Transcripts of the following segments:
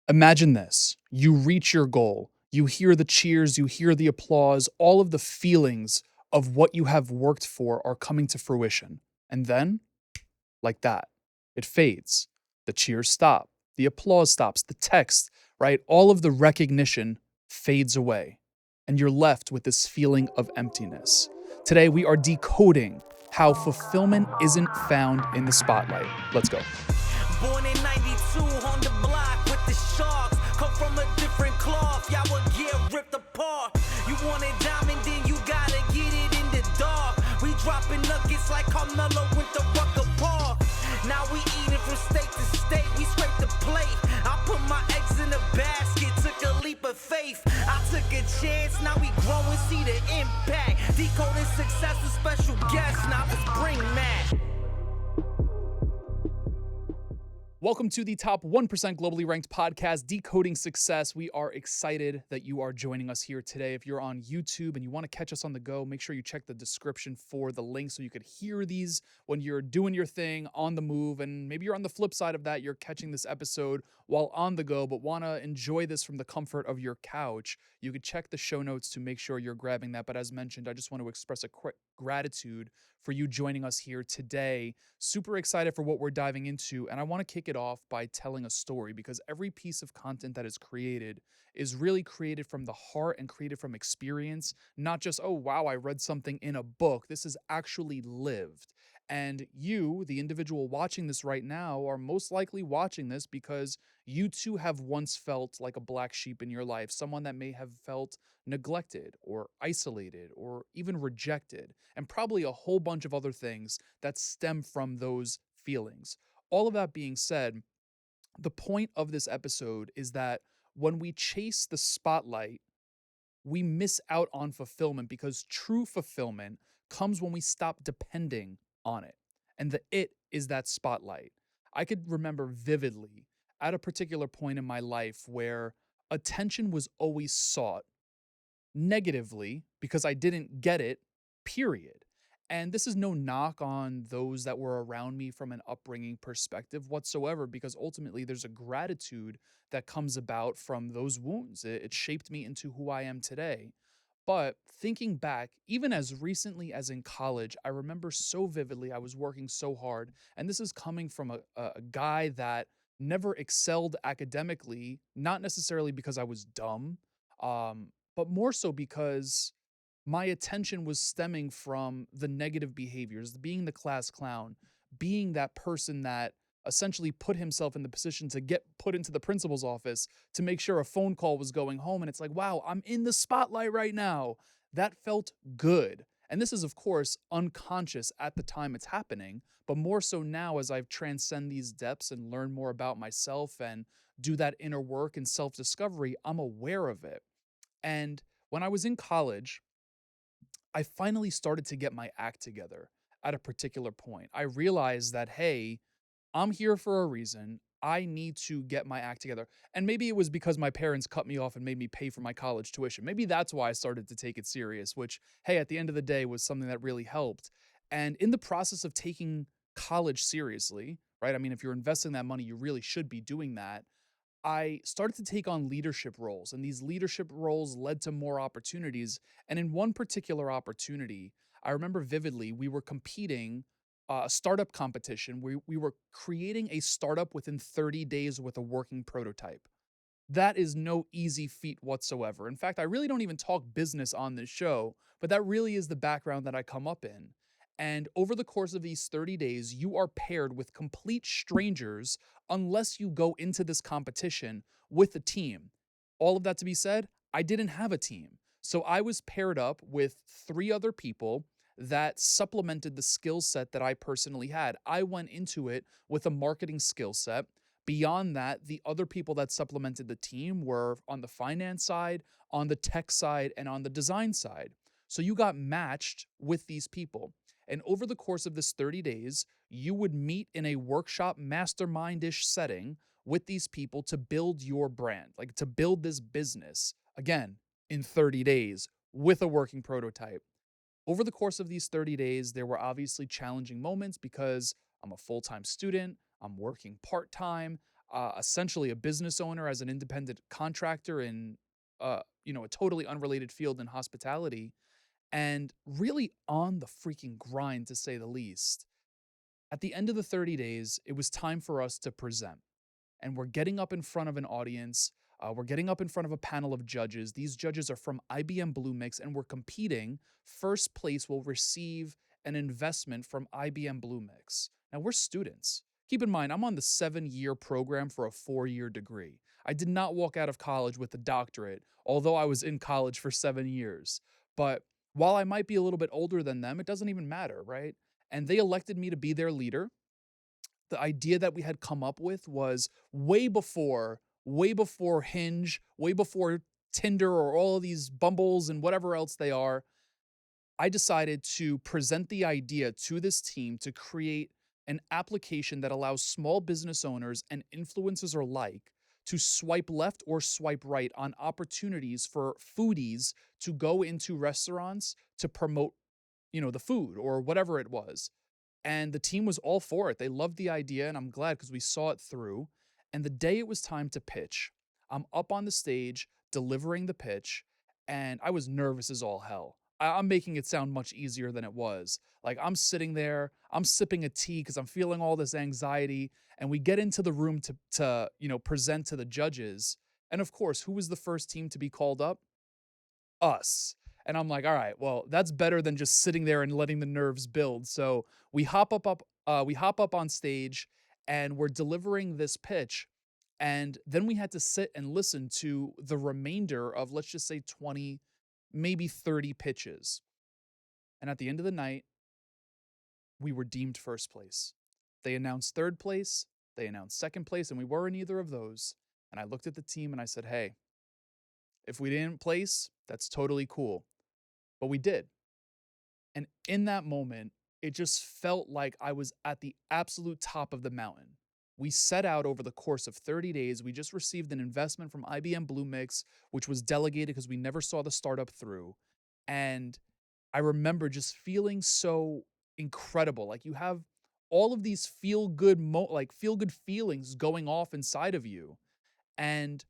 Imagine this. You reach your goal. You hear the cheers, you hear the applause, all of the feelings of what you have worked for are coming to fruition. And then, like that, it fades. The cheers stop, the applause stops, the text, right? All of the recognition fades away. And you're left with this feeling of emptiness. Today, we are decoding how fulfillment isn't found in the spotlight. Let's go. Born in 92 on the block with the sharks. Come from a different cloth, y'all would get ripped apart. You want it diamond, then you gotta get it in the dark. We dropping nuggets like Carmelo with the Rucker Park. Now we eating from state to state, we scrape the plate. I put my eggs in a basket, took a leap of faith. I took a chance, now we grow and see the impact. Decoding success with special guests, now let's bring Matt. Welcome to the top 1% globally ranked podcast, Decoding Success. We are excited that you are joining us here today. If you're on YouTube and you want to catch us on the go, make sure you check the description for the link so you could hear these when you're doing your thing on the move. And maybe you're on the flip side of that, you're catching this episode while on the go, but want to enjoy this from the comfort of your couch. You could check the show notes to make sure you're grabbing that. But as mentioned, I just want to express a quick gratitude for you joining us here today. Super excited for what we're diving into. And I want to kick it off by telling a story because every piece of content that is created is really created from the heart and created from experience, not just, oh, wow, I read something in a book. This is actually lived. And you, the individual watching this right now, are most likely watching this because you too have once felt like a black sheep in your life, someone that may have felt neglected or isolated or even rejected, and probably a whole bunch of other things that stem from those feelings. All of that being said, the point of this episode is that when we chase the spotlight, we miss out on fulfillment because true fulfillment comes when we stop depending on it. And the it is that spotlight. I could remember vividly at a particular point in my life where attention was always sought negatively because I didn't get it, period. And this is no knock on those that were around me from an upbringing perspective whatsoever, because ultimately there's a gratitude that comes about from those wounds. It shaped me into who I am today. But thinking back, even as recently as in college, I remember so vividly I was working so hard. And this is coming from a guy that never excelled academically, not necessarily because I was dumb, but more so because my attention was stemming from the negative behaviors, being the class clown, being that person that essentially put himself in the position to get put into the principal's office to make sure a phone call was going home. And it's like, wow, I'm in the spotlight right now. That felt good. And this is, of course, unconscious at the time it's happening, but more so now as I've transcend these depths and learn more about myself and do that inner work and self discovery, I'm aware of it. And when I was in college, I finally started to get my act together at a particular point. I realized that, hey, I'm here for a reason. I need to get my act together. And maybe it was because my parents cut me off and made me pay for my college tuition. Maybe that's why I started to take it serious, which, hey, at the end of the day was something that really helped. And in the process of taking college seriously, right? I mean, if you're investing that money, you really should be doing that. I started to take on leadership roles, and these leadership roles led to more opportunities. And in one particular opportunity, I remember vividly, we were competing a startup competition. We were creating a startup within 30 days with a working prototype. That is no easy feat whatsoever. In fact, I really don't even talk business on this show, but that really is the background that I come up in. And over the course of these 30 days, you are paired with complete strangers unless you go into this competition with a team. All of that to be said, I didn't have a team. So I was paired up with three other people that supplemented the skill set that I personally had. I went into it with a marketing skill set. Beyond that, the other people that supplemented the team were on the finance side, on the tech side, and on the design side. So you got matched with these people. And over the course of this 30 days, you would meet in a workshop mastermind-ish setting with these people to build your brand, like to build this business, again, in 30 days with a working prototype. Over the course of these 30 days, there were obviously challenging moments because I'm a full-time student, I'm working part-time, essentially a business owner as an independent contractor in, a totally unrelated field in hospitality, and really on the freaking grind to say the least. At the end of the 30 days, it was time for us to present, and we're getting up in front of an audience. We're getting up in front of a panel of judges. These judges are from IBM Bluemix, and we're competing. First place will receive an investment from IBM Bluemix. Now, we're students. Keep in mind, I'm on the 7-year program for a 4-year degree. I did not walk out of college with a doctorate, although I was in college for 7 years. But while I might be a little bit older than them, it doesn't even matter, right? And they elected me to be their leader. The idea that we had come up with was way before Hinge, way before Tinder or all of these Bumbles and whatever else they are. I decided to present the idea to this team to create an application that allows small business owners and influencers alike to swipe left or swipe right on opportunities for foodies to go into restaurants to promote, the food or whatever it was. And the team was all for it. They loved the idea, and I'm glad because we saw it through. And the day it was time to pitch, I'm up on the stage delivering the pitch, and I was nervous as all hell. I'm making it sound much easier than it was. Like, I'm sitting there, I'm sipping a tea because I'm feeling all this anxiety, and we get into the room to present to the judges. And of course, who was the first team to be called up? Us. And I'm like, all right, well, that's better than just sitting there and letting the nerves build. So we hop up on stage and we're delivering this pitch. And then we had to sit and listen to the remainder of, let's just say, 20, maybe 30 pitches. And at the end of the night, we were deemed first place. They announced third place, they announced second place, and we were in either of those. And I looked at the team and I said, hey, if we didn't place, that's totally cool. But we did. And in that moment, it just felt like I was at the absolute top of the mountain. We set out over the course of 30 days. We just received an investment from IBM Bluemix, which was delegated because we never saw the startup through. And I remember just feeling so incredible. Like, you have all of these feel good feelings going off inside of you. And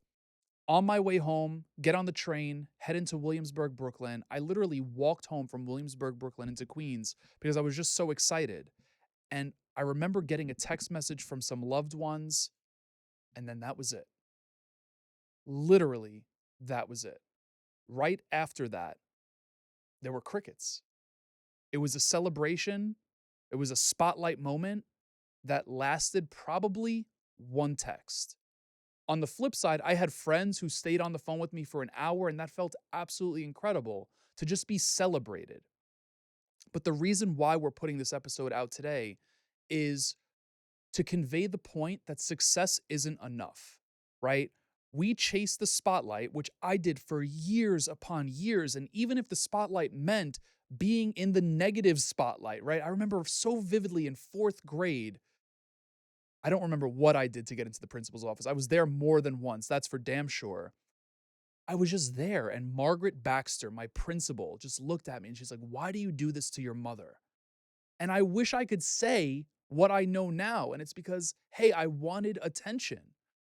on my way home, get on the train, head into Williamsburg, Brooklyn. I literally walked home from Williamsburg, Brooklyn into Queens because I was just so excited. And I remember getting a text message from some loved ones, and then that was it. Literally, that was it. Right after that, there were crickets. It was a celebration, it was a spotlight moment that lasted probably one text. On the flip side, I had friends who stayed on the phone with me for an hour, and that felt absolutely incredible to just be celebrated. But the reason why we're putting this episode out today is to convey the point that success isn't enough, right? We chase the spotlight, which I did for years upon years. And even if the spotlight meant being in the negative spotlight, right? I remember so vividly in fourth grade, I don't remember what I did to get into the principal's office. I was there more than once, that's for damn sure. I was just there, and Margaret Baxter, my principal, just looked at me and she's like, "Why do you do this to your mother?" And I wish I could say what I know now. And it's because, hey, I wanted attention,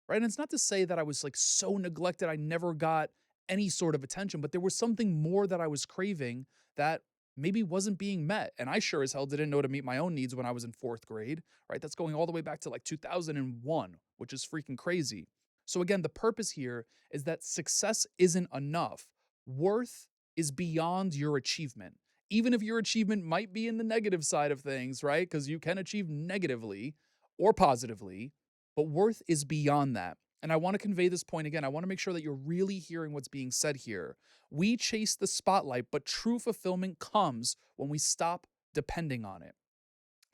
right? And it's not to say that I was like so neglected, I never got any sort of attention, but there was something more that I was craving that maybe wasn't being met. And I sure as hell didn't know to meet my own needs when I was in fourth grade, right? That's going all the way back to like 2001, which is freaking crazy. So, again, the purpose here is that success isn't enough. Worth is beyond your achievement, even if your achievement might be in the negative side of things, right? Because you can achieve negatively or positively, but worth is beyond that. And I want to convey this point again. I want to make sure that you're really hearing what's being said here. We chase the spotlight, but true fulfillment comes when we stop depending on it.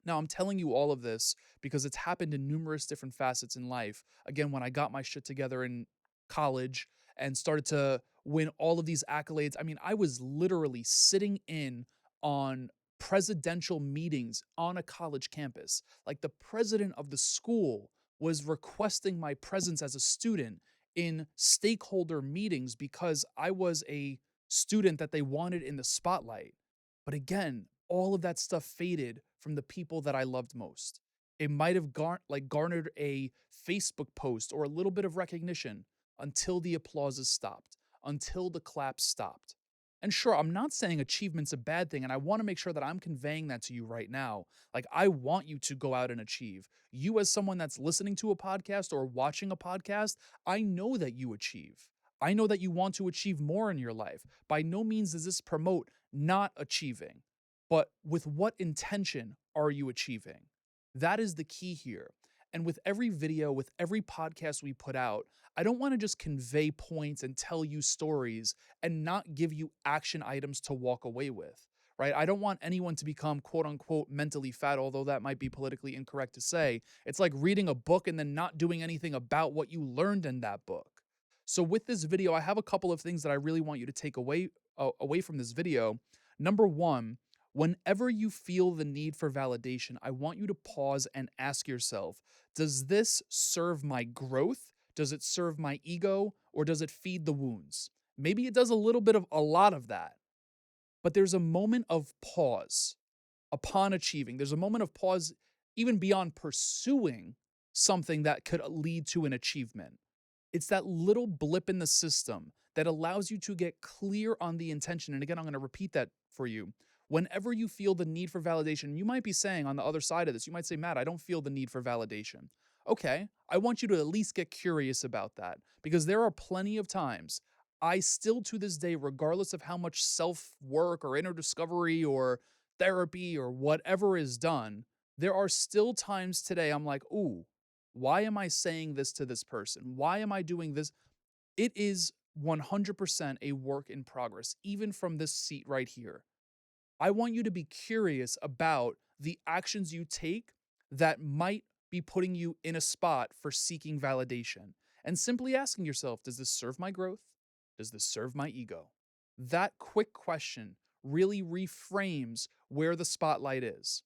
Now, I'm telling you all of this because it's happened in numerous different facets in life. Again, when I got my shit together in college and started to win all of these accolades, I mean, I was literally sitting in on presidential meetings on a college campus. Like, the president of the school was requesting my presence as a student in stakeholder meetings because I was a student that they wanted in the spotlight. But again, all of that stuff faded from the people that I loved most. It might have garnered a Facebook post or a little bit of recognition until the applauses stopped, until the claps stopped. And sure, I'm not saying achievement's a bad thing, and I want to make sure that I'm conveying that to you right now. Like, I want you to go out and achieve. You, as someone that's listening to a podcast or watching a podcast, I know that you achieve. I know that you want to achieve more in your life. By no means does this promote not achieving, but with what intention are you achieving? That is the key here. And with every video, with every podcast we put out, I don't want to just convey points and tell you stories and not give you action items to walk away with, right? I don't want anyone to become quote unquote mentally fat, although that might be politically incorrect to say. It's like reading a book and then not doing anything about what you learned in that book. So with this video, I have a couple of things that I really want you to take away from this video. Number one, whenever you feel the need for validation, I want you to pause and ask yourself, does this serve my growth? Does it serve my ego? Or does it feed the wounds? Maybe it does a little bit of a lot of that, but there's a moment of pause upon achieving. There's a moment of pause even beyond pursuing something that could lead to an achievement. It's that little blip in the system that allows you to get clear on the intention. And again, I'm going to repeat that for you. Whenever you feel the need for validation, you might be saying on the other side of this, you might say, Matt, I don't feel the need for validation. Okay, I want you to at least get curious about that because there are plenty of times I still to this day, regardless of how much self work or inner discovery or therapy or whatever is done, there are still times today I'm like, ooh, why am I saying this to this person? Why am I doing this? It is 100% a work in progress, even from this seat right here. I want you to be curious about the actions you take that might be putting you in a spot for seeking validation and simply asking yourself, does this serve my growth? Does this serve my ego? That quick question really reframes where the spotlight is.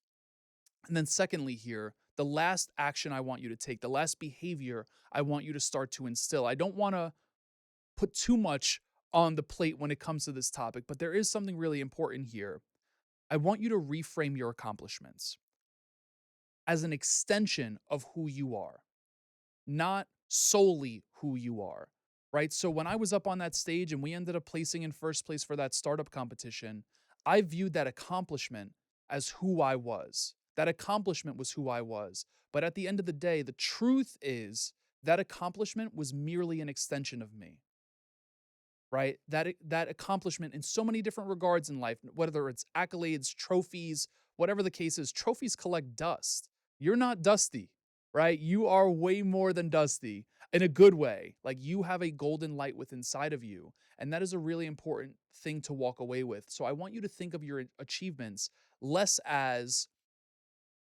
And then, secondly, here, the last action I want you to take, the last behavior I want you to start to instill. I don't want to put too much on the plate when it comes to this topic, but there is something really important here. I want you to reframe your accomplishments as an extension of who you are, not solely who you are, right? So when I was up on that stage and we ended up placing in first place for that startup competition, I viewed that accomplishment as who I was. That accomplishment was who I was. But at the end of the day, the truth is that accomplishment was merely an extension of me, right? That accomplishment in so many different regards in life, whether it's accolades, trophies, whatever the case is, trophies collect dust. You're not dusty, right? You are way more than dusty in a good way. Like you have a golden light within inside of you, and that is a really important thing to walk away with. So I want you to think of your achievements less as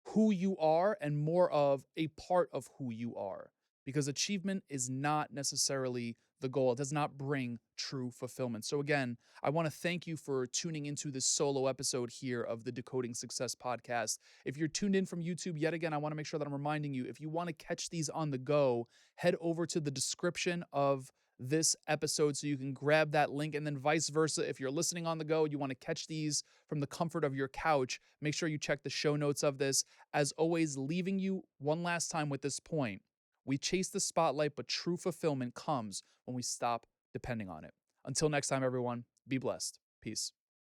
who you are and more of a part of who you are. Because achievement is not necessarily the goal. It does not bring true fulfillment. So, again, I want to thank you for tuning into this solo episode here of the Decoding Success podcast. If you're tuned in from YouTube, yet again, I want to make sure that I'm reminding you if you want to catch these on the go, head over to the description of this episode so you can grab that link, and then vice versa. If you're listening on the go, you want to catch these from the comfort of your couch, make sure you check the show notes of this. As always, leaving you one last time with this point. We chase the spotlight, but true fulfillment comes when we stop depending on it. Until next time, everyone, be blessed. Peace.